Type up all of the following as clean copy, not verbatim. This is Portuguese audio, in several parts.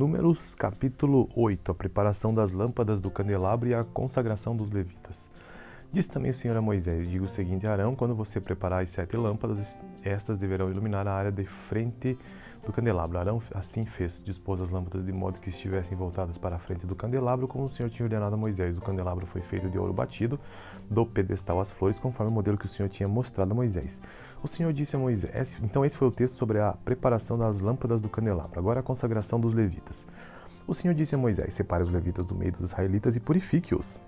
Números capítulo 8, a preparação das lâmpadas do candelabro e a consagração dos levitas. Disse também o Senhor a Moisés: diga o seguinte a Arão: quando você preparar as 7 lâmpadas, estas deverão iluminar a área de frente do candelabro. Arão assim fez, dispôs as lâmpadas de modo que estivessem voltadas para a frente do candelabro, como o Senhor tinha ordenado a Moisés. O candelabro foi feito de ouro batido, do pedestal às flores, conforme o modelo que o Senhor tinha mostrado a Moisés. O Senhor disse a Moisés, então esse foi o texto sobre a preparação das lâmpadas do candelabro. Agora a consagração dos levitas. O Senhor disse a Moisés: separe os levitas do meio dos israelitas e purifique-os.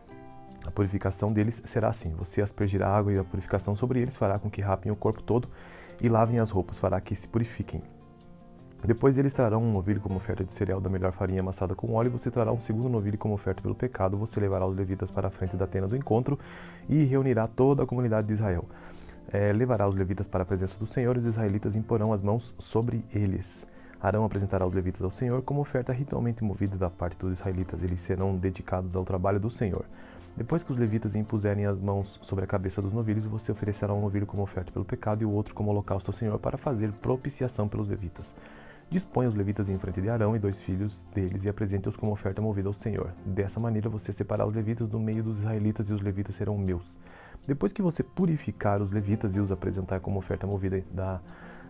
A purificação deles será assim: você aspergirá água e a purificação sobre eles fará com que rapem o corpo todo e lavem as roupas, fará que se purifiquem. Depois eles trarão um novilho como oferta de cereal da melhor farinha amassada com óleo, e você trará um segundo novilho como oferta pelo pecado. Você levará os levitas para a frente da tenda do encontro e reunirá toda a comunidade de Israel. Levará os levitas para a presença do Senhor e os israelitas imporão as mãos sobre eles. Arão apresentará os levitas ao Senhor como oferta ritualmente movida da parte dos israelitas. Eles serão dedicados ao trabalho do Senhor. Depois que os levitas impuserem as mãos sobre a cabeça dos novilhos, você oferecerá um novilho como oferta pelo pecado e o outro como holocausto ao Senhor para fazer propiciação pelos levitas. Dispõe os levitas em frente de Arão e 2 filhos deles e apresente-os como oferta movida ao Senhor. Dessa maneira você separará os levitas do meio dos israelitas e os levitas serão meus. Depois que você purificar os levitas e os apresentar como oferta movida,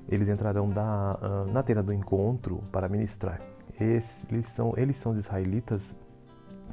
eles entrarão na tenda do encontro para ministrar. Eles são os israelitas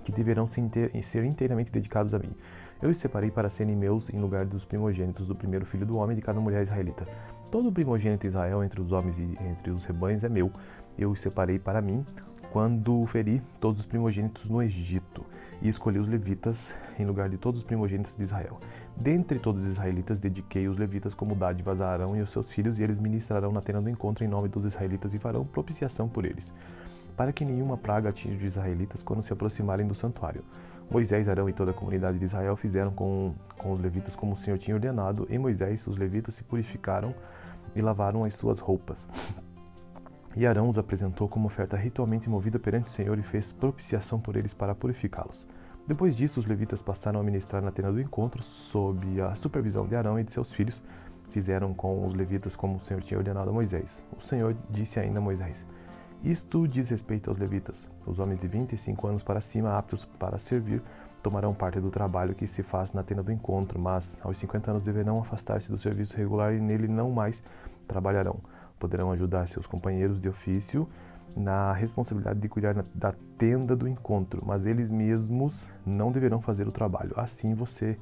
que deverão ser inteiramente dedicados a mim. Eu os separei para serem meus em lugar dos primogênitos do primeiro filho do homem de cada mulher israelita. Todo primogênito de Israel entre os homens e entre os rebanhos é meu. Eu os separei para mim quando feri todos os primogênitos no Egito e escolhi os levitas em lugar de todos os primogênitos de Israel. Dentre todos os israelitas, dediquei os levitas como dádivas a Arão e aos seus filhos, e eles ministrarão na tenda do encontro em nome dos israelitas e farão propiciação por eles, para que nenhuma praga atinja os israelitas quando se aproximarem do santuário. Moisés, Arão e toda a comunidade de Israel fizeram com os levitas como o Senhor tinha ordenado. Em Moisés, os levitas se purificaram e lavaram as suas roupas. E Arão os apresentou como oferta ritualmente movida perante o Senhor e fez propiciação por eles para purificá-los. Depois disso, os levitas passaram a ministrar na tenda do encontro, sob a supervisão de Arão e de seus filhos. Fizeram com os levitas como o Senhor tinha ordenado a Moisés. O Senhor disse ainda a Moisés: isto diz respeito aos levitas. Os homens de 25 anos para cima, aptos para servir, tomarão parte do trabalho que se faz na tenda do encontro, mas aos 50 anos deverão afastar-se do serviço regular e nele não mais trabalharão. Poderão ajudar seus companheiros de ofício na responsabilidade de cuidar da tenda do encontro, mas eles mesmos não deverão fazer o trabalho. Assim você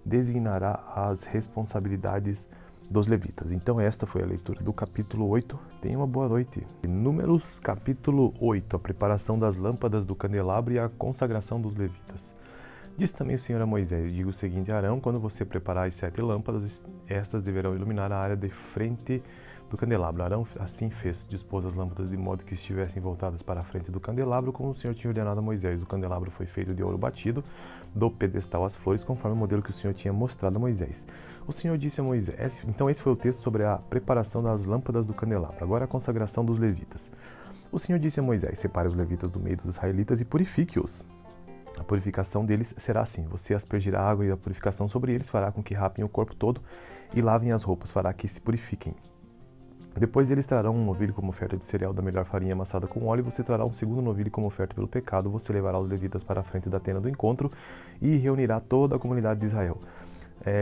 designará as responsabilidades dos levitas. Então esta foi a leitura do capítulo 8. Tenha uma boa noite. Números capítulo 8, a preparação das lâmpadas do candelabro e a consagração dos levitas. Disse também o Senhor a Moisés: diga o seguinte a Arão: quando você preparar as 7 lâmpadas, estas deverão iluminar a área de frente do candelabro. Arão assim fez, dispôs as lâmpadas de modo que estivessem voltadas para a frente do candelabro, como o Senhor tinha ordenado a Moisés. O candelabro foi feito de ouro batido, do pedestal às flores, conforme o modelo que o Senhor tinha mostrado a Moisés. O Senhor disse a Moisés, então esse foi o texto sobre a preparação das lâmpadas do candelabro. Agora a consagração dos levitas. O Senhor disse a Moisés: separe os levitas do meio dos israelitas e purifique-os. A purificação deles será assim: você aspergirá água e a purificação sobre eles fará com que rapem o corpo todo e lavem as roupas, fará que se purifiquem. Depois eles trarão um novilho como oferta de cereal da melhor farinha amassada com óleo, e você trará um segundo novilho como oferta pelo pecado. Você levará os levitas para a frente da tenda do encontro e reunirá toda a comunidade de Israel.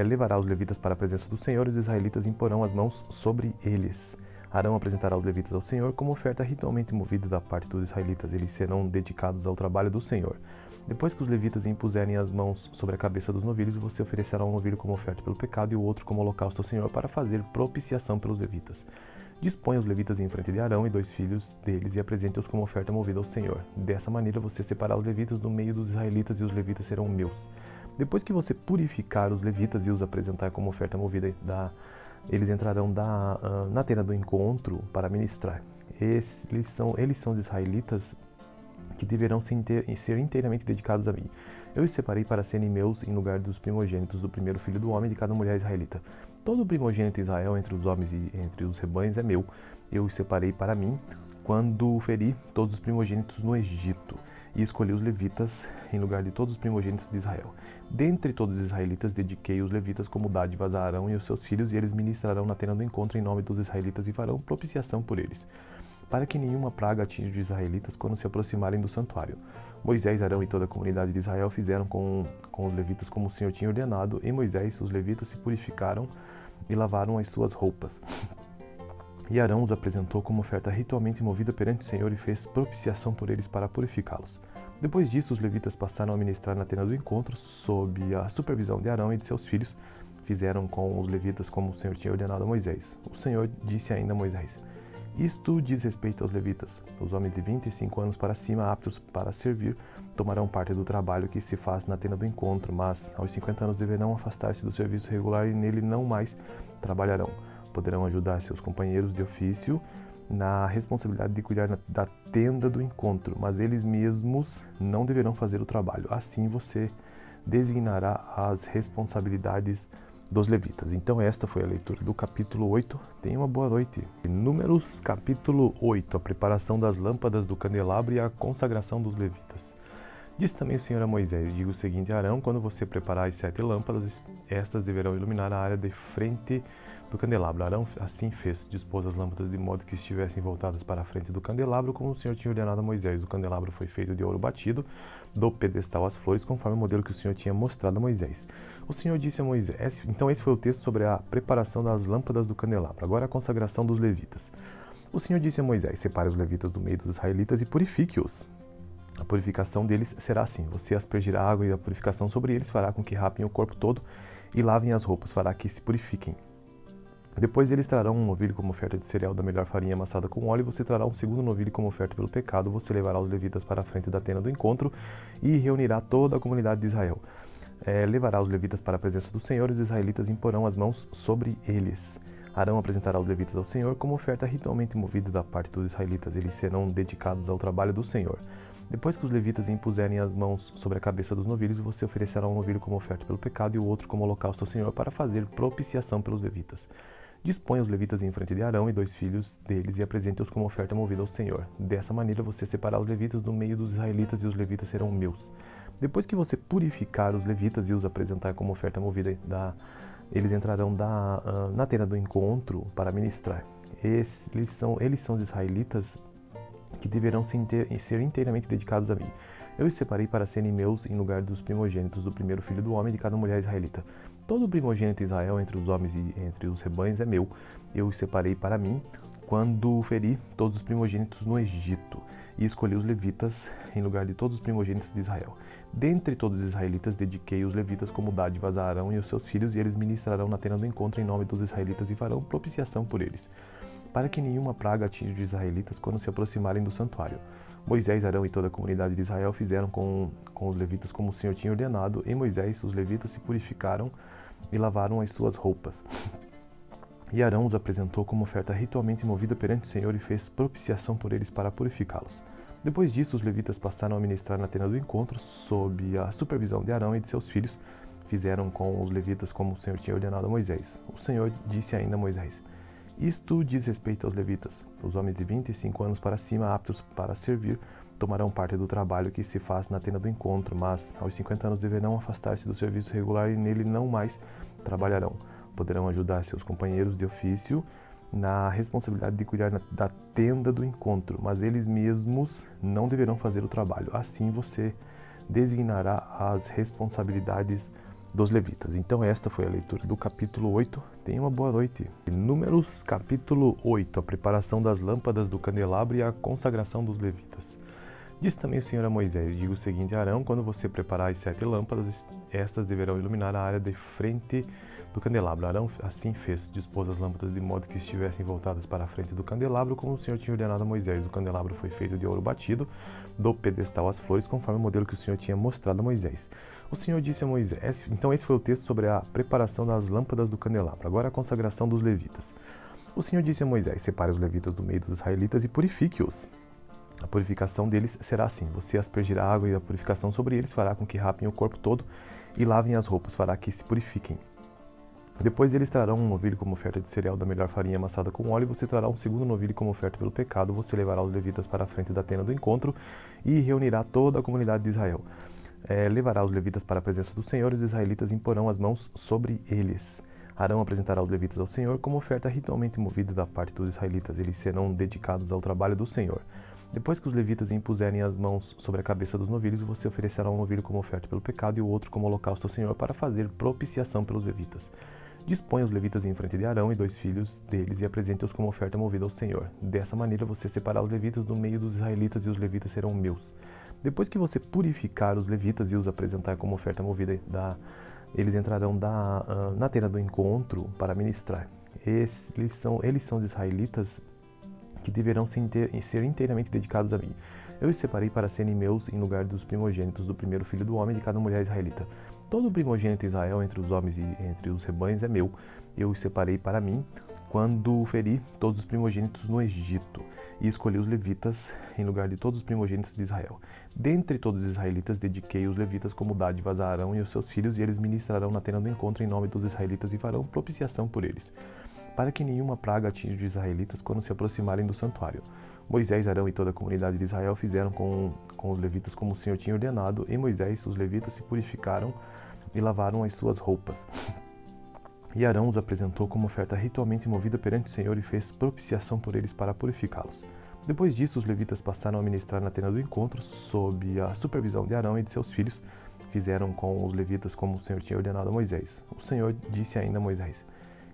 Levará os levitas para a presença do Senhor e os israelitas imporão as mãos sobre eles. Arão apresentará os levitas ao Senhor como oferta ritualmente movida da parte dos israelitas. Eles serão dedicados ao trabalho do Senhor. Depois que os levitas impuserem as mãos sobre a cabeça dos novilhos, você oferecerá um novilho como oferta pelo pecado e o outro como holocausto ao Senhor para fazer propiciação pelos levitas. Dispõe os levitas em frente de Arão e 2 filhos deles e apresente-os como oferta movida ao Senhor. Dessa maneira você separará os levitas do meio dos israelitas e os levitas serão meus. Depois que você purificar os levitas e os apresentar como oferta movida, eles entrarão na tenda do encontro para ministrar. Eles são os israelitas que deverão ser inteiramente dedicados a mim. Eu os separei para serem meus em lugar dos primogênitos do primeiro filho do homem de cada mulher israelita. Todo primogênito de Israel entre os homens e entre os rebanhos é meu. Eu os separei para mim quando feri todos os primogênitos no Egito e escolhi os levitas em lugar de todos os primogênitos de Israel. Dentre todos os israelitas, dediquei os levitas como dádivas a Arão e aos seus filhos, e eles ministrarão na tenda do encontro em nome dos israelitas e farão propiciação por eles, para que nenhuma praga atinja os israelitas quando se aproximarem do santuário. Moisés, Arão e toda a comunidade de Israel fizeram com os levitas como o Senhor tinha ordenado, e Moisés, os levitas, se purificaram e lavaram as suas roupas. E Arão os apresentou como oferta ritualmente movida perante o Senhor e fez propiciação por eles para purificá-los. Depois disso, os levitas passaram a ministrar na tenda do encontro, sob a supervisão de Arão e de seus filhos. Fizeram com os levitas como o Senhor tinha ordenado a Moisés. O Senhor disse ainda a Moisés: Isto diz respeito aos levitas. Os homens de 25 anos para cima, aptos para servir, tomarão parte do trabalho que se faz na tenda do encontro, mas aos 50 anos deverão afastar-se do serviço regular e nele não mais trabalharão. Poderão ajudar seus companheiros de ofício na responsabilidade de cuidar da tenda do encontro, mas eles mesmos não deverão fazer o trabalho. Assim você designará as responsabilidades dos levitas. Então esta foi a leitura do capítulo 8. Tenha uma boa noite. Números capítulo 8, a preparação das lâmpadas do candelabro e a consagração dos levitas. Disse também o Senhor a Moisés: Diga o seguinte a Arão: quando você preparar as 7 lâmpadas, estas deverão iluminar a área de frente do candelabro. Arão assim fez, dispôs as lâmpadas de modo que estivessem voltadas para a frente do candelabro, como o Senhor tinha ordenado a Moisés. O candelabro foi feito de ouro batido, do pedestal às flores, conforme o modelo que o Senhor tinha mostrado a Moisés. O Senhor disse a Moisés, então esse foi o texto sobre a preparação das lâmpadas do candelabro. Agora a consagração dos levitas. O Senhor disse a Moisés: Separe os levitas do meio dos israelitas e purifique-os. A purificação deles será assim: você aspergirá água e a purificação sobre eles fará com que rapem o corpo todo e lavem as roupas, fará que se purifiquem. Depois eles trarão um novilho como oferta de cereal da melhor farinha amassada com óleo, você trará um segundo novilho como oferta pelo pecado, você levará os levitas para a frente da tenda do encontro e reunirá toda a comunidade de Israel. Levará os levitas para a presença do Senhor e os israelitas imporão as mãos sobre eles. Arão apresentará os levitas ao Senhor como oferta ritualmente movida da parte dos israelitas. Eles serão dedicados ao trabalho do Senhor. Depois que os levitas impuserem as mãos sobre a cabeça dos novilhos, você oferecerá um novilho como oferta pelo pecado e o outro como holocausto ao Senhor para fazer propiciação pelos levitas. Disponha os levitas em frente de Arão e 2 filhos deles e apresente-os como oferta movida ao Senhor. Dessa maneira você separará os levitas do meio dos israelitas e os levitas serão meus. Depois que você purificar os levitas e os apresentar como oferta movida, eles entrarão na tenda do encontro para ministrar. Eles são os israelitas que deverão ser inteiramente dedicados a mim. Eu os separei para serem meus em lugar dos primogênitos do primeiro filho do homem de cada mulher israelita. Todo primogênito de Israel entre os homens e entre os rebanhos é meu. Eu os separei para mim quando feri todos os primogênitos no Egito e escolhi os levitas em lugar de todos os primogênitos de Israel. Dentre todos os israelitas, dediquei os levitas como dádivas a Arão e os seus filhos, e eles ministrarão na tenda do encontro em nome dos israelitas e farão propiciação por eles, para que nenhuma praga atinja os israelitas quando se aproximarem do santuário. Moisés, Arão e toda a comunidade de Israel fizeram com os levitas como o Senhor tinha ordenado, e Moisés, os levitas, se purificaram e lavaram as suas roupas. E Arão os apresentou como oferta ritualmente movida perante o Senhor e fez propiciação por eles para purificá-los. Depois disso, os levitas passaram a ministrar na tenda do encontro, sob a supervisão de Arão e de seus filhos. Fizeram com os levitas como o Senhor tinha ordenado a Moisés. O Senhor disse ainda a Moisés: Isto diz respeito aos levitas. Os homens de 25 anos para cima, aptos para servir, tomarão parte do trabalho que se faz na tenda do encontro, mas aos 50 anos deverão afastar-se do serviço regular e nele não mais trabalharão. Poderão ajudar seus companheiros de ofício na responsabilidade de cuidar da tenda do encontro, mas eles mesmos não deverão fazer o trabalho. Assim você designará as responsabilidades dos levitas. Então esta foi a leitura do capítulo 8. Tenha uma boa noite. Números capítulo 8, a preparação das lâmpadas do candelabro e a consagração dos levitas. Disse também o Senhor a Moisés: Diga o seguinte a Arão: quando você preparar as 7 lâmpadas, estas deverão iluminar a área de frente do candelabro. Arão assim fez, dispôs as lâmpadas de modo que estivessem voltadas para a frente do candelabro, como o Senhor tinha ordenado a Moisés. O candelabro foi feito de ouro batido, do pedestal às flores, conforme o modelo que o Senhor tinha mostrado a Moisés. O Senhor disse a Moisés, então esse foi o texto sobre a preparação das lâmpadas do candelabro. Agora a consagração dos levitas. O Senhor disse a Moisés: Separe os levitas do meio dos israelitas e purifique-os. A purificação deles será assim: você aspergirá água e a purificação sobre eles fará com que rapem o corpo todo e lavem as roupas, fará que se purifiquem. Depois eles trarão um novilho como oferta de cereal da melhor farinha amassada com óleo, você trará um segundo novilho como oferta pelo pecado, você levará os levitas para a frente da tenda do encontro e reunirá toda a comunidade de Israel. Levará os levitas para a presença do Senhor e os israelitas imporão as mãos sobre eles. Arão apresentará os levitas ao Senhor como oferta ritualmente movida da parte dos israelitas. Eles serão dedicados ao trabalho do Senhor. Depois que os levitas impuserem as mãos sobre a cabeça dos novilhos, você oferecerá um novilho como oferta pelo pecado e o outro como holocausto ao Senhor para fazer propiciação pelos levitas. Dispõe os levitas em frente de Arão e 2 filhos deles e apresente-os como oferta movida ao Senhor. Dessa maneira você separará os levitas do meio dos israelitas e os levitas serão meus. Depois que você purificar os levitas e os apresentar como oferta movida, eles entrarão na tenda do encontro para ministrar. Eles são os israelitas que deverão ser inteiramente dedicados a mim. Eu os separei para serem meus em lugar dos primogênitos do primeiro filho do homem de cada mulher israelita. Todo primogênito de Israel entre os homens e entre os rebanhos é meu. Eu os separei para mim quando feri todos os primogênitos no Egito e escolhi os levitas em lugar de todos os primogênitos de Israel. Dentre todos os israelitas, dediquei os levitas como dádivas a Arão e os seus filhos, e eles ministrarão na tenda do encontro em nome dos israelitas e farão propiciação por eles, para que nenhuma praga atinja os israelitas quando se aproximarem do santuário. Moisés, Arão e toda a comunidade de Israel fizeram com os levitas como o Senhor tinha ordenado, e Moisés, os levitas, se purificaram e lavaram as suas roupas. E Arão os apresentou como oferta ritualmente movida perante o Senhor e fez propiciação por eles para purificá-los. Depois disso, os levitas passaram a ministrar na tenda do encontro, sob a supervisão de Arão e de seus filhos. Fizeram com os levitas como o Senhor tinha ordenado a Moisés. O Senhor disse ainda a Moisés: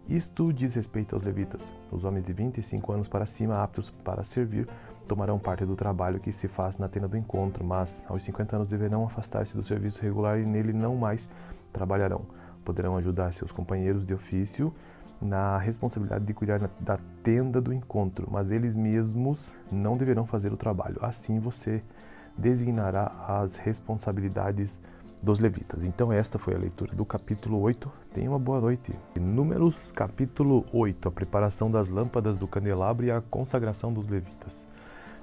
Isto diz respeito aos levitas. Os homens de 25 anos para cima, aptos para servir, tomarão parte do trabalho que se faz na tenda do encontro, mas aos 50 anos deverão afastar-se do serviço regular e nele não mais trabalharão. Poderão ajudar seus companheiros de ofício na responsabilidade de cuidar da tenda do encontro, mas eles mesmos não deverão fazer o trabalho. Assim você designará as responsabilidades dos levitas. Então esta foi a leitura do capítulo 8. Tenha uma boa noite. Números capítulo 8. A preparação das lâmpadas do candelabro e a consagração dos levitas.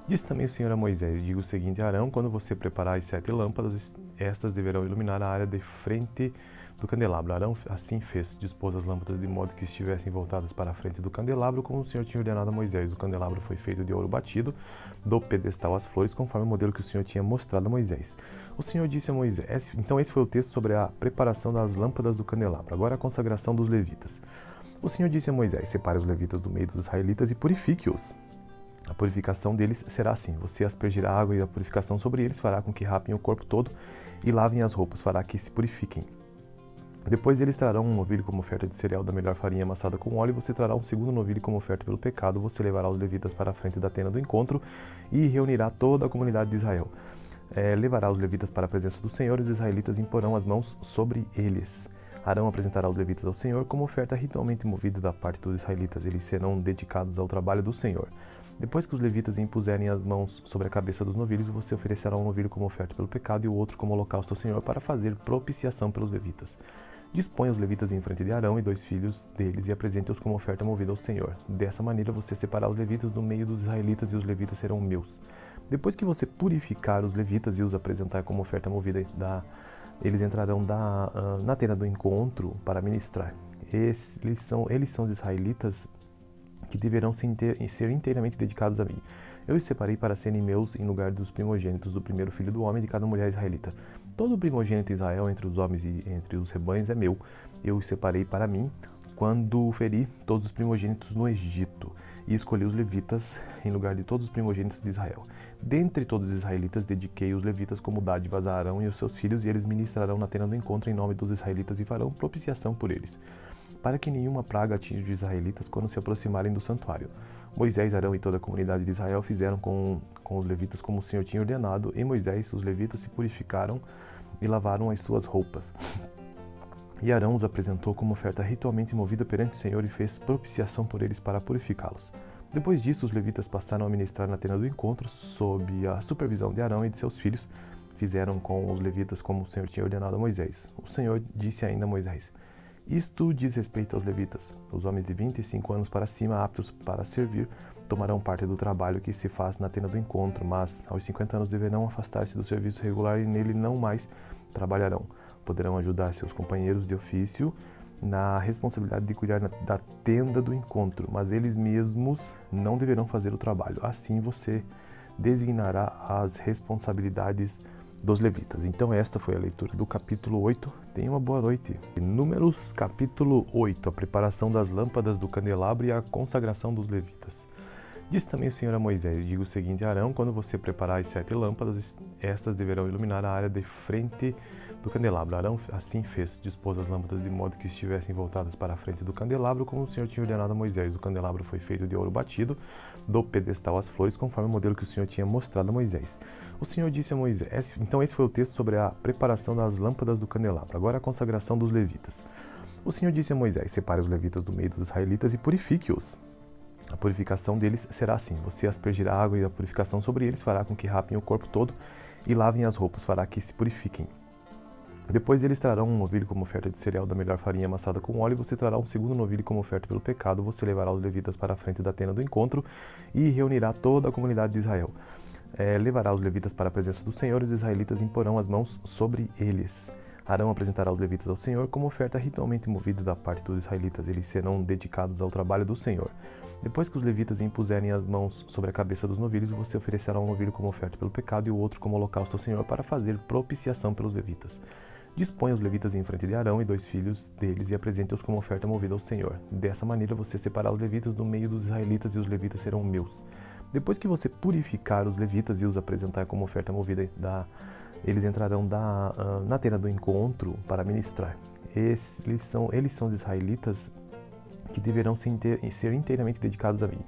Disse também o Senhor a Moisés: Diga o seguinte a Arão: quando você preparar as 7 lâmpadas, estas deverão iluminar a área de frente do candelabro. Arão assim fez, dispôs as lâmpadas de modo que estivessem voltadas para a frente do candelabro, como o Senhor tinha ordenado a Moisés. O candelabro foi feito de ouro batido, do pedestal às flores, conforme o modelo que o Senhor tinha mostrado a Moisés. O Senhor disse a Moisés. Então esse foi o texto sobre a preparação das lâmpadas do candelabro. Agora a consagração dos levitas. O Senhor disse a Moisés: Separe os levitas do meio dos israelitas e purifique-os. A purificação deles será assim: você aspergirá água e a purificação sobre eles fará com que rapem o corpo todo e lavem as roupas, fará que se purifiquem. Depois eles trarão um novilho como oferta de cereal da melhor farinha amassada com óleo, e você trará um segundo novilho como oferta pelo pecado. Você levará os levitas para a frente da tenda do encontro e reunirá toda a comunidade de Israel. Levará os levitas para a presença do Senhor e os israelitas imporão as mãos sobre eles. Arão apresentará os levitas ao Senhor como oferta ritualmente movida da parte dos israelitas. Eles serão dedicados ao trabalho do Senhor. Depois que os levitas impuserem as mãos sobre a cabeça dos novilhos, você oferecerá um novilho como oferta pelo pecado e o outro como holocausto ao Senhor para fazer propiciação pelos levitas. Dispõe os levitas em frente de Arão e 2 filhos deles e apresente-os como oferta movida ao Senhor. Dessa maneira você separará os levitas do meio dos israelitas e os levitas serão meus. Depois que você purificar os levitas e os apresentar como oferta movida, eles entrarão na tenda do encontro para ministrar. Eles são os israelitas que deverão ser inteiramente dedicados a mim. Eu os separei para serem meus em lugar dos primogênitos do primeiro filho do homem de cada mulher israelita. Todo primogênito de Israel entre os homens e entre os rebanhos é meu. Eu os separei para mim quando feri todos os primogênitos no Egito e escolhi os levitas em lugar de todos os primogênitos de Israel. Dentre todos os israelitas, dediquei os levitas como dádivas a Arão e os seus filhos, e eles ministrarão na tenda do encontro em nome dos israelitas e farão propiciação por eles, para que nenhuma praga atinja os israelitas quando se aproximarem do santuário. Moisés, Arão e toda a comunidade de Israel fizeram com os levitas como o Senhor tinha ordenado, e Moisés, os levitas, se purificaram e lavaram as suas roupas. E Arão os apresentou como oferta ritualmente movida perante o Senhor e fez propiciação por eles para purificá-los. Depois disso, os levitas passaram a ministrar na tenda do encontro, sob a supervisão de Arão e de seus filhos. Fizeram com os levitas como o Senhor tinha ordenado a Moisés. O Senhor disse ainda a Moisés: Isto diz respeito aos levitas. Os homens de 25 anos para cima, aptos para servir, tomarão parte do trabalho que se faz na tenda do encontro, mas aos 50 anos deverão afastar-se do serviço regular e nele não mais trabalharão. Poderão ajudar seus companheiros de ofício na responsabilidade de cuidar da tenda do encontro, mas eles mesmos não deverão fazer o trabalho. Assim você designará as responsabilidades dos levitas. Então esta foi a leitura do capítulo 8. Tenha uma boa noite. Números capítulo 8, a preparação das lâmpadas do candelabro e a consagração dos levitas. Disse também o Senhor a Moisés, diga o seguinte a Arão, quando você preparar as 7 lâmpadas, estas deverão iluminar a área de frente do candelabro. Arão assim fez, dispôs as lâmpadas de modo que estivessem voltadas para a frente do candelabro, como o Senhor tinha ordenado a Moisés. O candelabro foi feito de ouro batido, do pedestal às flores, conforme o modelo que o Senhor tinha mostrado a Moisés. O Senhor disse a Moisés, então esse foi o texto sobre a preparação das lâmpadas do candelabro. Agora a consagração dos levitas. O Senhor disse a Moisés, separe os levitas do meio dos israelitas e purifique-os. A purificação deles será assim, você aspergirá a água e a purificação sobre eles fará com que rapem o corpo todo e lavem as roupas, fará que se purifiquem. Depois eles trarão um novilho como oferta de cereal da melhor farinha amassada com óleo, e você trará um segundo novilho como oferta pelo pecado, você levará os levitas para a frente da tenda do encontro e reunirá toda a comunidade de Israel. Levará os levitas para a presença do Senhor e os israelitas imporão as mãos sobre eles. Arão apresentará os levitas ao Senhor como oferta ritualmente movida da parte dos israelitas. Eles serão dedicados ao trabalho do Senhor. Depois que os levitas impuserem as mãos sobre a cabeça dos novilhos, você oferecerá um novilho como oferta pelo pecado e o outro como holocausto ao Senhor para fazer propiciação pelos levitas. Disponha os levitas em frente de Arão e 2 filhos deles e apresente-os como oferta movida ao Senhor. Dessa maneira você separará os levitas do meio dos israelitas e os levitas serão meus. Depois que você purificar os levitas e os apresentar como oferta movida eles entrarão na tenda do encontro para ministrar. Eles são os israelitas que deverão ser inteiramente dedicados a mim.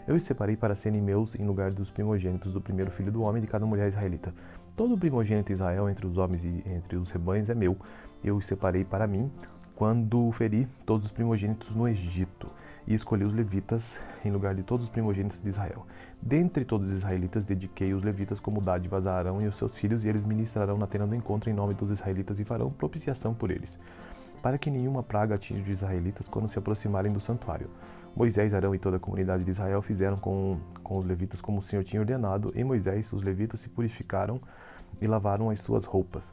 Eu os separei para serem meus em lugar dos primogênitos do primeiro filho do homem e de cada mulher israelita. Todo primogênito de Israel entre os homens e entre os rebanhos é meu. Eu os separei para mim quando feri todos os primogênitos no Egito e escolhi os levitas em lugar de todos os primogênitos de Israel. Dentre todos os israelitas, dediquei os levitas como dádivas a Arão e os seus filhos, e eles ministrarão na tenda do encontro em nome dos israelitas e farão propiciação por eles, para que nenhuma praga atinja os israelitas quando se aproximarem do santuário. Moisés, Arão e toda a comunidade de Israel fizeram com os levitas como o Senhor tinha ordenado, e Moisés, os levitas, se purificaram e lavaram as suas roupas.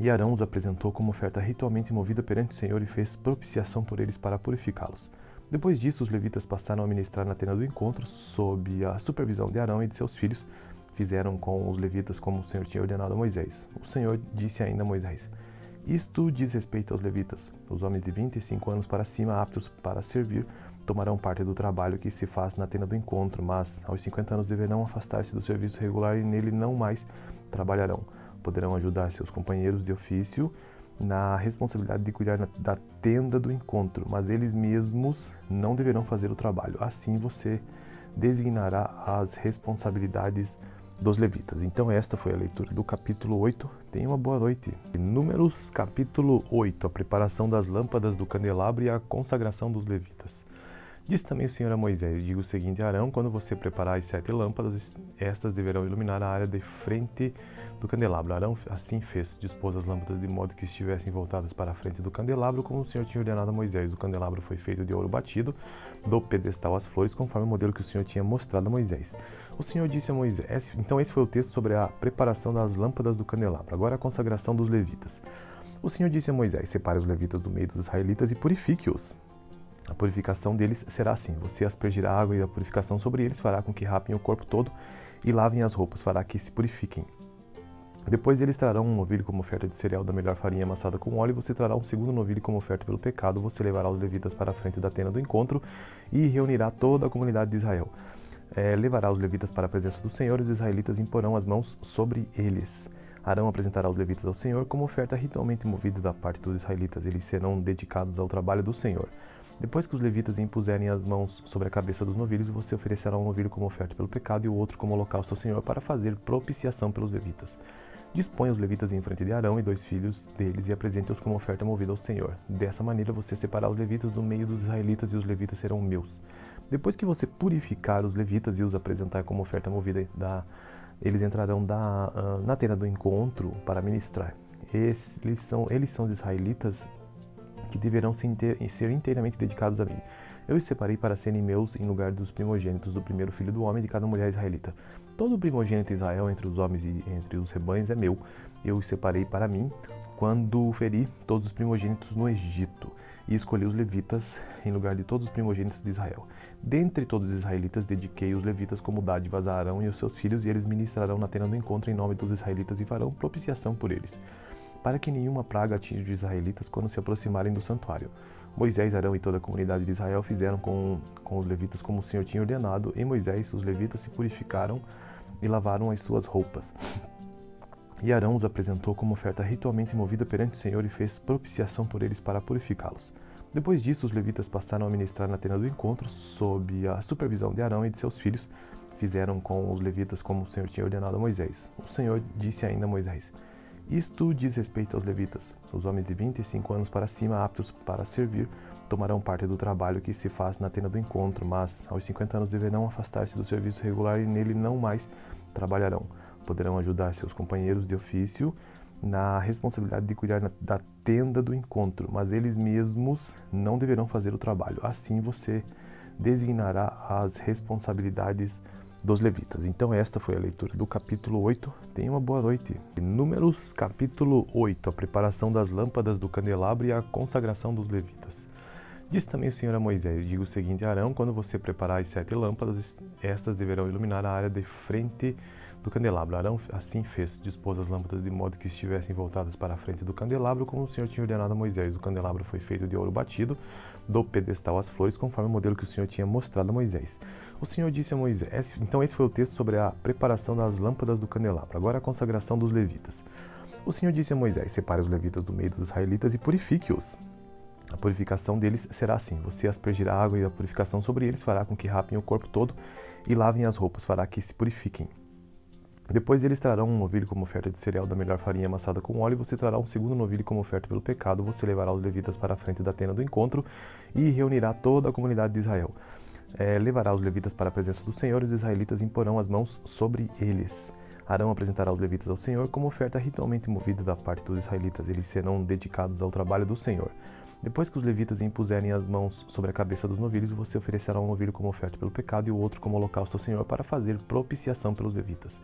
E Arão os apresentou como oferta ritualmente movida perante o Senhor e fez propiciação por eles para purificá-los. Depois disso, os levitas passaram a ministrar na tenda do encontro, sob a supervisão de Arão e de seus filhos. Fizeram com os levitas como o Senhor tinha ordenado a Moisés. O Senhor disse ainda a Moisés, isto diz respeito aos levitas. Os homens de 25 anos para cima, aptos para servir, tomarão parte do trabalho que se faz na tenda do encontro, mas aos 50 anos deverão afastar-se do serviço regular e nele não mais trabalharão. Poderão ajudar seus companheiros de ofício na responsabilidade de cuidar da tenda do encontro, mas eles mesmos não deverão fazer o trabalho. Assim você designará as responsabilidades dos levitas. Então esta foi a leitura do capítulo 8. Tenha uma boa noite. Números capítulo 8, a preparação das lâmpadas do candelabro e a consagração dos levitas. Disse também o Senhor a Moisés, diga o seguinte a Arão, quando você preparar as 7 lâmpadas, estas deverão iluminar a área de frente do candelabro. Arão assim fez, dispôs as lâmpadas de modo que estivessem voltadas para a frente do candelabro, como o Senhor tinha ordenado a Moisés. O candelabro foi feito de ouro batido, do pedestal às flores, conforme o modelo que o Senhor tinha mostrado a Moisés. O Senhor disse a Moisés, então esse foi o texto sobre a preparação das lâmpadas do candelabro. Agora a consagração dos levitas. O Senhor disse a Moisés, separe os levitas do meio dos israelitas e purifique-os. A purificação deles será assim, você aspergirá a água e a purificação sobre eles fará com que rapem o corpo todo e lavem as roupas, fará que se purifiquem. Depois eles trarão um novilho como oferta de cereal da melhor farinha amassada com óleo, e você trará um segundo novilho como oferta pelo pecado, você levará os levitas para a frente da tenda do encontro e reunirá toda a comunidade de Israel. Levará os levitas para a presença do Senhor e os israelitas imporão as mãos sobre eles. Arão apresentará os levitas ao Senhor como oferta ritualmente movida da parte dos israelitas, eles serão dedicados ao trabalho do Senhor. Depois que os levitas impuserem as mãos sobre a cabeça dos novilhos, você oferecerá um novilho como oferta pelo pecado e o outro como holocausto ao Senhor para fazer propiciação pelos levitas. Disponha os levitas em frente de Arão e 2 filhos deles e apresente-os como oferta movida ao Senhor. Dessa maneira você separará os levitas do meio dos israelitas e os levitas serão meus. Depois que você purificar os levitas e os apresentar como oferta movida, eles entrarão na tenda do encontro para ministrar. Eles são os israelitas que deverão ser inteiramente dedicados a mim. Eu os separei para serem meus em lugar dos primogênitos do primeiro filho do homem de cada mulher israelita. Todo primogênito de Israel entre os homens e entre os rebanhos é meu. Eu os separei para mim quando feri todos os primogênitos no Egito e escolhi os levitas em lugar de todos os primogênitos de Israel. Dentre todos os israelitas, dediquei os levitas como dádivas a Arão e os seus filhos, e eles ministrarão na tenda do encontro em nome dos israelitas e farão propiciação por eles, para que nenhuma praga atinja os israelitas quando se aproximarem do santuário. Moisés, Arão e toda a comunidade de Israel fizeram com os levitas como o Senhor tinha ordenado. Em Moisés, os levitas se purificaram e lavaram as suas roupas. E Arão os apresentou como oferta ritualmente movida perante o Senhor e fez propiciação por eles para purificá-los. Depois disso, os levitas passaram a ministrar na tenda do encontro, sob a supervisão de Arão e de seus filhos. Fizeram com os levitas como o Senhor tinha ordenado a Moisés. O Senhor disse ainda a Moisés: isto diz respeito aos levitas. Os homens de 25 anos para cima, aptos para servir, tomarão parte do trabalho que se faz na tenda do encontro, mas aos 50 anos deverão afastar-se do serviço regular e nele não mais trabalharão. Poderão ajudar seus companheiros de ofício na responsabilidade de cuidar da tenda do encontro, mas eles mesmos não deverão fazer o trabalho. Assim você designará as responsabilidades dos levitas. Então esta foi a leitura do capítulo 8. Tenha uma boa noite. Números capítulo 8. A preparação das lâmpadas do candelabro e a consagração dos levitas. Disse também o Senhor a Moisés: diga o seguinte a Arão: quando você preparar as 7 lâmpadas, estas deverão iluminar a área de frente do candelabro. Arão assim fez, dispôs as lâmpadas de modo que estivessem voltadas para a frente do candelabro, como o Senhor tinha ordenado a Moisés. O candelabro foi feito de ouro batido, do pedestal às flores, conforme o modelo que o Senhor tinha mostrado a Moisés. O Senhor disse a Moisés. Então esse foi o texto sobre a preparação das lâmpadas do candelabro. Agora a consagração dos levitas. O Senhor disse a Moisés: separe os levitas do meio dos israelitas e purifique-os. A purificação deles será assim: você aspergirá a água e a purificação sobre eles fará com que rapem o corpo todo e lavem as roupas, fará que se purifiquem. Depois eles trarão um novilho como oferta de cereal da melhor farinha amassada com óleo, e você trará um segundo novilho como oferta pelo pecado. Você levará os levitas para a frente da tenda do encontro e reunirá toda a comunidade de Israel. Levará os levitas para a presença do Senhor e os israelitas imporão as mãos sobre eles. Arão apresentará os levitas ao Senhor como oferta ritualmente movida da parte dos israelitas. Eles serão dedicados ao trabalho do Senhor. Depois que os levitas impuserem as mãos sobre a cabeça dos novilhos, você oferecerá um novilho como oferta pelo pecado e o outro como holocausto ao Senhor para fazer propiciação pelos levitas.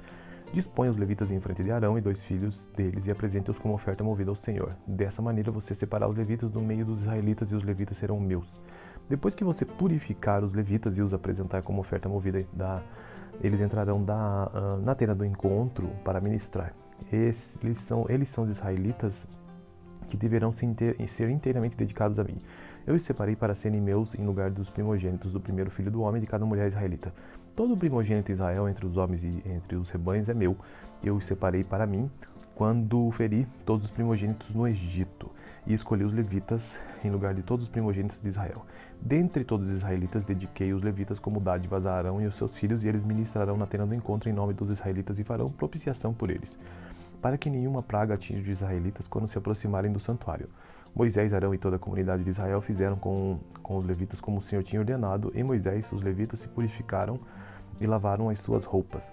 Dispõe os levitas em frente de Arão e 2 filhos deles e apresente-os como oferta movida ao Senhor. Dessa maneira você separará os levitas do meio dos israelitas e os levitas serão meus. Depois que você purificar os levitas e os apresentar como oferta movida, eles entrarão na tenda do encontro para ministrar. Eles são os israelitas que deverão ser inteiramente dedicados a mim. Eu os separei para serem meus em lugar dos primogênitos do primeiro filho do homem de cada mulher israelita. Todo primogênito de Israel entre os homens e entre os rebanhos é meu. Eu os separei para mim quando feri todos os primogênitos no Egito e escolhi os levitas em lugar de todos os primogênitos de Israel. Dentre todos os israelitas, dediquei os levitas como dádivas a Arão e os seus filhos, e eles ministrarão na tenda do encontro em nome dos israelitas e farão propiciação por eles, para que nenhuma praga atinja os israelitas quando se aproximarem do santuário. Moisés, Arão e toda a comunidade de Israel fizeram com os levitas como o Senhor tinha ordenado. Em Moisés, os levitas se purificaram e lavaram as suas roupas.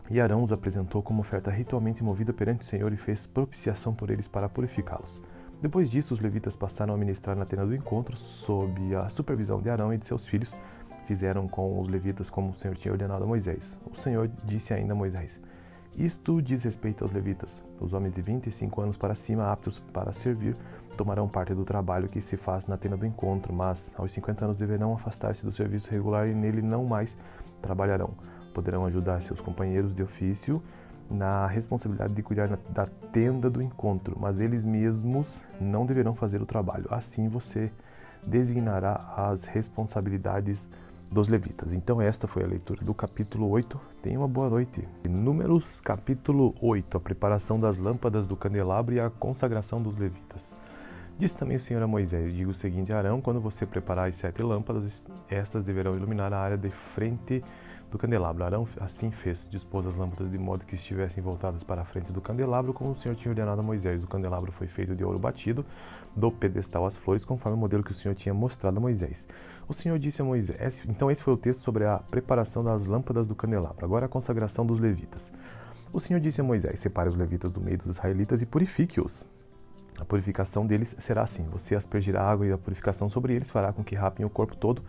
E Arão os apresentou como oferta ritualmente movida perante o Senhor e fez propiciação por eles para purificá-los. Depois disso, os levitas passaram a ministrar na tenda do encontro, sob a supervisão de Arão e de seus filhos. Fizeram com os levitas como o Senhor tinha ordenado a Moisés. O Senhor disse ainda a Moisés: isto diz respeito aos levitas. Os homens de 25 anos para cima, aptos para servir, tomarão parte do trabalho que se faz na tenda do encontro, mas aos 50 anos deverão afastar-se do serviço regular e nele não mais trabalharão. Poderão ajudar seus companheiros de ofício na responsabilidade de cuidar da tenda do encontro, mas eles mesmos não deverão fazer o trabalho. Assim você designará as responsabilidades dos levitas. Então esta foi a leitura do capítulo 8. Tenha uma boa noite. Números capítulo 8. A preparação das lâmpadas do candelabro e a consagração dos levitas. Disse também o Senhor a Moisés: diga o seguinte a Arão: quando você preparar as 7 lâmpadas, estas deverão iluminar a área de frente do candelabro. Arão assim fez, dispôs as lâmpadas de modo que estivessem voltadas para a frente do candelabro, como o Senhor tinha ordenado a Moisés. O candelabro foi feito de ouro batido, do pedestal às flores, conforme o modelo que o Senhor tinha mostrado a Moisés. O Senhor disse a Moisés. Então esse foi o texto sobre a preparação das lâmpadas do candelabro. Agora a consagração dos levitas. O Senhor disse a Moisés: separe os levitas do meio dos israelitas e purifique-os. A purificação deles será assim: você aspergirá a água e a purificação sobre eles fará com que rapem o corpo todo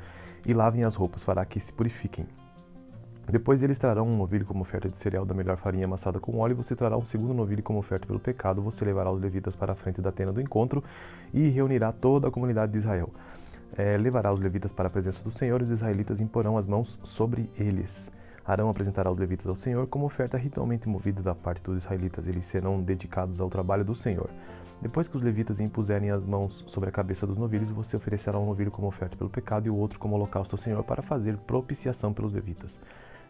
e lavem as roupas, fará que se purifiquem. Depois eles trarão um novilho como oferta de cereal da melhor farinha amassada com óleo, e você trará um segundo novilho como oferta pelo pecado. Você levará os levitas para a frente da tenda do encontro e reunirá toda a comunidade de Israel. Levará os levitas para a presença do Senhor, e os israelitas imporão as mãos sobre eles. Arão apresentará os levitas ao Senhor como oferta ritualmente movida da parte dos israelitas. Eles serão dedicados ao trabalho do Senhor. Depois que os levitas impuserem as mãos sobre a cabeça dos novilhos, você oferecerá um novilho como oferta pelo pecado e o outro como holocausto ao Senhor para fazer propiciação pelos levitas.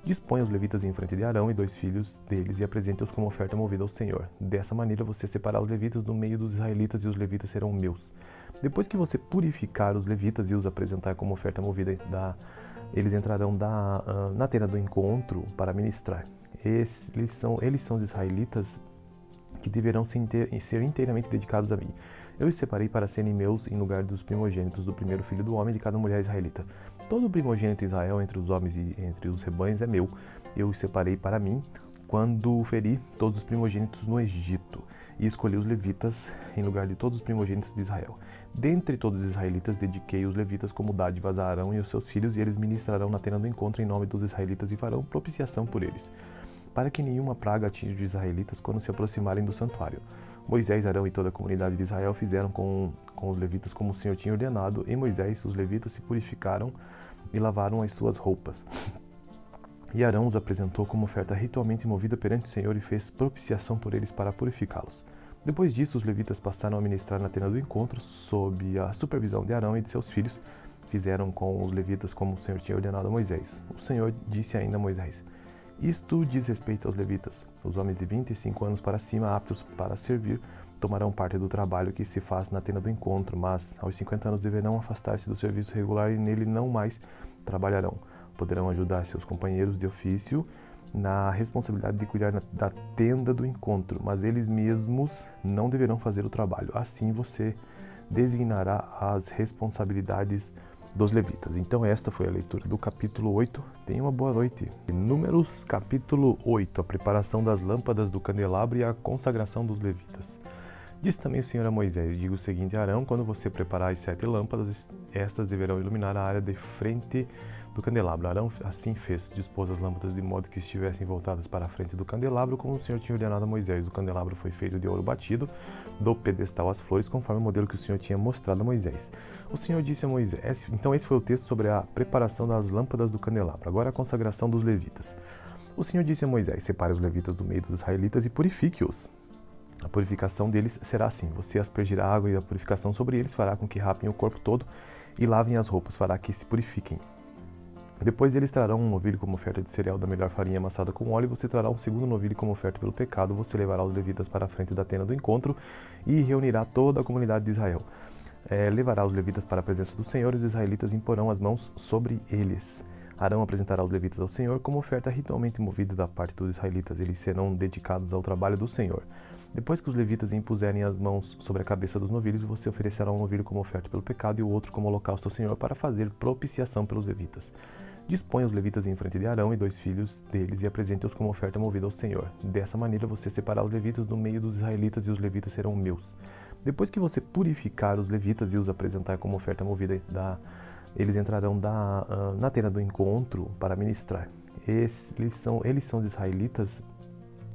Dispõe os levitas em frente de Arão e 2 filhos deles e apresente-os como oferta movida ao Senhor. Dessa maneira você separará os levitas do meio dos israelitas e os levitas serão meus. Depois que você purificar os levitas e os apresentar como oferta movida, eles entrarão na tenda do encontro para ministrar. Eles são os israelitas que deverão ser inteiramente dedicados a mim. Eu os separei para serem meus em lugar dos primogênitos do primeiro filho do homem de cada mulher israelita. Todo primogênito de Israel entre os homens e entre os rebanhos é meu. Eu os separei para mim quando feri todos os primogênitos no Egito e escolhi os levitas em lugar de todos os primogênitos de Israel. Dentre todos os israelitas, dediquei os levitas como dádivas a Arão e os seus filhos, e eles ministrarão na tenda do encontro em nome dos israelitas e farão propiciação por eles, para que nenhuma praga atinja os israelitas quando se aproximarem do santuário. Moisés, Arão e toda a comunidade de Israel fizeram com os levitas como o Senhor tinha ordenado, e Moisés, os levitas, se purificaram e lavaram as suas roupas. E Arão os apresentou como oferta ritualmente movida perante o Senhor e fez propiciação por eles para purificá-los. Depois disso, os levitas passaram a ministrar na tenda do encontro, sob a supervisão de Arão e de seus filhos. Fizeram com os levitas como o Senhor tinha ordenado a Moisés. O Senhor disse ainda a Moisés: isto diz respeito aos levitas. Os homens de 25 anos para cima, aptos para servir, tomarão parte do trabalho que se faz na tenda do encontro, mas aos 50 anos deverão afastar-se do serviço regular e nele não mais trabalharão. Poderão ajudar seus companheiros de ofício na responsabilidade de cuidar da tenda do encontro, mas eles mesmos não deverão fazer o trabalho. Assim você designará as responsabilidades dos levitas. Então esta foi a leitura do capítulo 8. Tenha uma boa noite. Números capítulo 8, a preparação das lâmpadas do candelabro e a consagração dos levitas. Disse também o Senhor a Moisés: diga o seguinte a Arão: quando você preparar as 7 lâmpadas, estas deverão iluminar a área de frente do candelabro. Arão assim fez, dispôs as lâmpadas de modo que estivessem voltadas para a frente do candelabro, como o Senhor tinha ordenado a Moisés. O candelabro foi feito de ouro batido, do pedestal às flores, conforme o modelo que o Senhor tinha mostrado a Moisés. O Senhor disse a Moisés. Então esse foi o texto sobre a preparação das lâmpadas do candelabro. Agora a consagração dos levitas. O Senhor disse a Moisés: separe os levitas do meio dos israelitas e purifique-os. A purificação deles será assim: você aspergirá a água e a purificação sobre eles fará com que rapem o corpo todo e lavem as roupas, fará que se purifiquem. Depois eles trarão um novilho como oferta de cereal da melhor farinha amassada com óleo, e você trará um segundo novilho como oferta pelo pecado. Você levará os levitas para a frente da tenda do encontro e reunirá toda a comunidade de Israel. Levará os levitas para a presença do Senhor, e os israelitas imporão as mãos sobre eles. Arão apresentará os levitas ao Senhor como oferta ritualmente movida da parte dos israelitas. Eles serão dedicados ao trabalho do Senhor. Depois que os levitas impuserem as mãos sobre a cabeça dos novilhos, você oferecerá um novilho como oferta pelo pecado e o outro como holocausto ao Senhor para fazer propiciação pelos levitas. Dispõe os levitas em frente de Arão e 2 filhos deles e apresente-os como oferta movida ao Senhor. Dessa maneira você separará os levitas do meio dos israelitas e os levitas serão meus. Depois que você purificar os levitas e os apresentar como oferta movida, eles entrarão na tenda do encontro para ministrar. Eles são os israelitas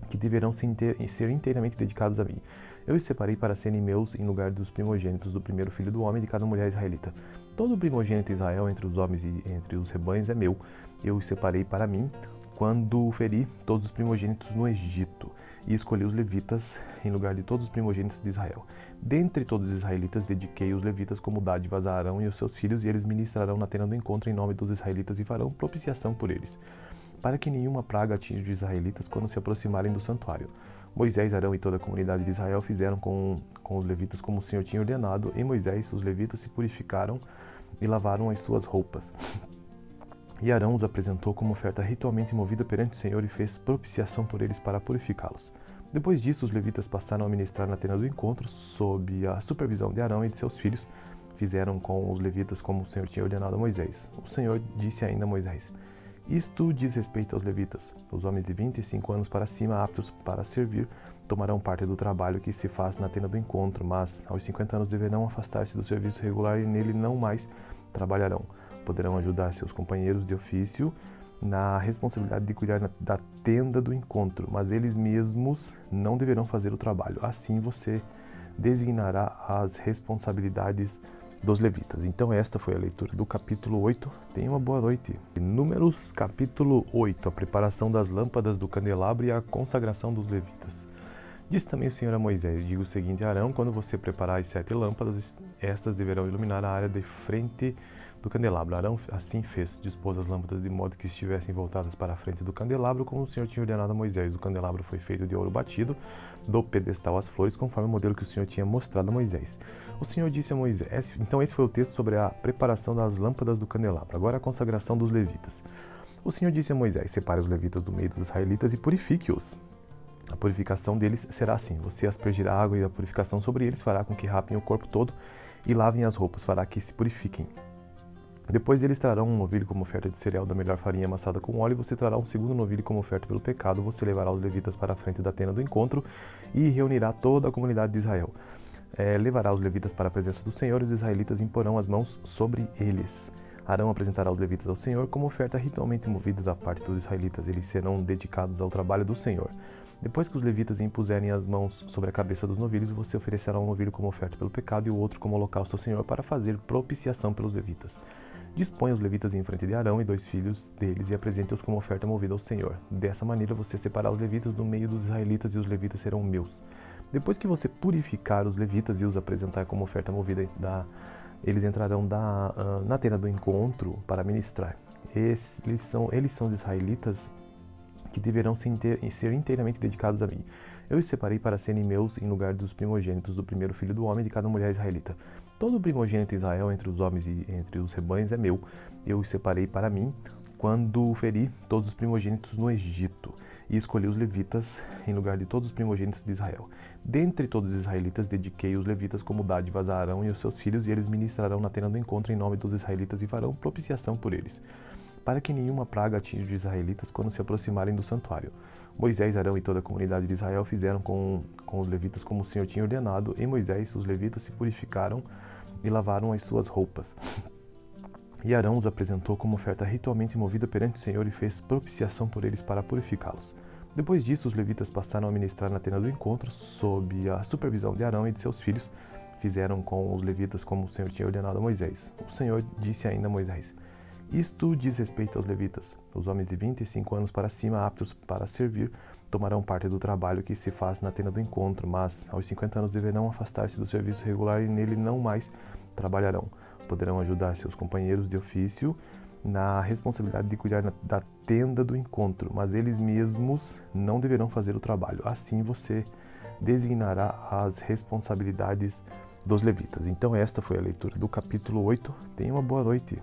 que deverão ser inteiramente dedicados a mim. Eu os separei para serem meus em lugar dos primogênitos do primeiro filho do homem de cada mulher israelita. Todo primogênito de Israel entre os homens e entre os rebanhos é meu. Eu os separei para mim quando feri todos os primogênitos no Egito e escolhi os levitas em lugar de todos os primogênitos de Israel. Dentre todos os israelitas, dediquei os levitas como dádivas a Arão e os seus filhos, e eles ministrarão na tenda do encontro em nome dos israelitas e farão propiciação por eles, para que nenhuma praga atinja os israelitas quando se aproximarem do santuário. Moisés, Arão e toda a comunidade de Israel fizeram com os levitas como o Senhor tinha ordenado, e Moisés, os levitas, se purificaram e lavaram as suas roupas. E Arão os apresentou como oferta ritualmente movida perante o Senhor e fez propiciação por eles para purificá-los. Depois disso, os levitas passaram a ministrar na tenda do encontro, sob a supervisão de Arão e de seus filhos. Fizeram com os levitas como o Senhor tinha ordenado a Moisés. O Senhor disse ainda a Moisés: Isto diz respeito aos levitas. Os homens de 25 anos para cima, aptos para servir, tomarão parte do trabalho que se faz na tenda do encontro, mas aos 50 anos deverão afastar-se do serviço regular e nele não mais trabalharão. Poderão ajudar seus companheiros de ofício na responsabilidade de cuidar da tenda do encontro, mas eles mesmos não deverão fazer o trabalho. Assim você designará as responsabilidades dos levitas. Então esta foi a leitura do capítulo 8. Tenha uma boa noite. Números capítulo 8, a preparação das lâmpadas do candelabro e a consagração dos levitas. Disse também o Senhor a Moisés: diga o seguinte a Arão: quando você preparar as 7 lâmpadas, estas deverão iluminar a área de frente do candelabro. Arão assim fez, dispôs as lâmpadas de modo que estivessem voltadas para a frente do candelabro, como o Senhor tinha ordenado a Moisés. O candelabro foi feito de ouro batido, do pedestal às flores, conforme o modelo que o Senhor tinha mostrado a Moisés. O Senhor disse a Moisés, então esse foi o texto sobre a preparação das lâmpadas do candelabro. Agora a consagração dos levitas. O Senhor disse a Moisés: separe os levitas do meio dos israelitas e purifique-os. A purificação deles será assim: você aspergirá a água e a purificação sobre eles fará com que rapem o corpo todo e lavem as roupas, fará que se purifiquem. Depois eles trarão um novilho como oferta de cereal da melhor farinha amassada com óleo, e você trará um segundo novilho como oferta pelo pecado. Você levará os levitas para a frente da tenda do encontro e reunirá toda a comunidade de Israel. Levará os levitas para a presença do Senhor e os israelitas imporão as mãos sobre eles. Arão apresentará os levitas ao Senhor como oferta ritualmente movida da parte dos israelitas. Eles serão dedicados ao trabalho do Senhor. Depois que os levitas impuserem as mãos sobre a cabeça dos novilhos, você oferecerá um novilho como oferta pelo pecado e o outro como holocausto ao Senhor para fazer propiciação pelos levitas. Dispõe os levitas em frente de Arão e 2 filhos deles e apresente-os como oferta movida ao Senhor. Dessa maneira você separará os levitas do meio dos israelitas e os levitas serão meus. Depois que você purificar os levitas e os apresentar como oferta movida, eles entrarão na tenda do encontro para ministrar. Eles são os israelitas que deverão ser inteiramente dedicados a mim. Eu os separei para serem meus em lugar dos primogênitos do primeiro filho do homem de cada mulher israelita. Todo primogênito de Israel entre os homens e entre os rebanhos é meu. Eu os separei para mim quando feri todos os primogênitos no Egito e escolhi os levitas em lugar de todos os primogênitos de Israel. Dentre todos os israelitas, dediquei os levitas como dádivas a Arão e os seus filhos, e eles ministrarão na tenda do encontro em nome dos israelitas e farão propiciação por eles, para que nenhuma praga atinja os israelitas quando se aproximarem do santuário. Moisés, Arão e toda a comunidade de Israel fizeram com os levitas como o Senhor tinha ordenado. Em Moisés, os levitas se purificaram e lavaram as suas roupas. E Arão os apresentou como oferta ritualmente movida perante o Senhor e fez propiciação por eles para purificá-los. Depois disso, os levitas passaram a ministrar na tenda do encontro, sob a supervisão de Arão e de seus filhos. Fizeram com os levitas como o Senhor tinha ordenado a Moisés. O Senhor disse ainda a Moisés: isto diz respeito aos levitas. Os homens de 25 anos para cima, aptos para servir, tomarão parte do trabalho que se faz na tenda do encontro, mas aos 50 anos deverão afastar-se do serviço regular e nele não mais trabalharão. Poderão ajudar seus companheiros de ofício na responsabilidade de cuidar da tenda do encontro, mas eles mesmos não deverão fazer o trabalho. Assim você designará as responsabilidades dos levitas. Então esta foi a leitura do capítulo 8. Tenha uma boa noite.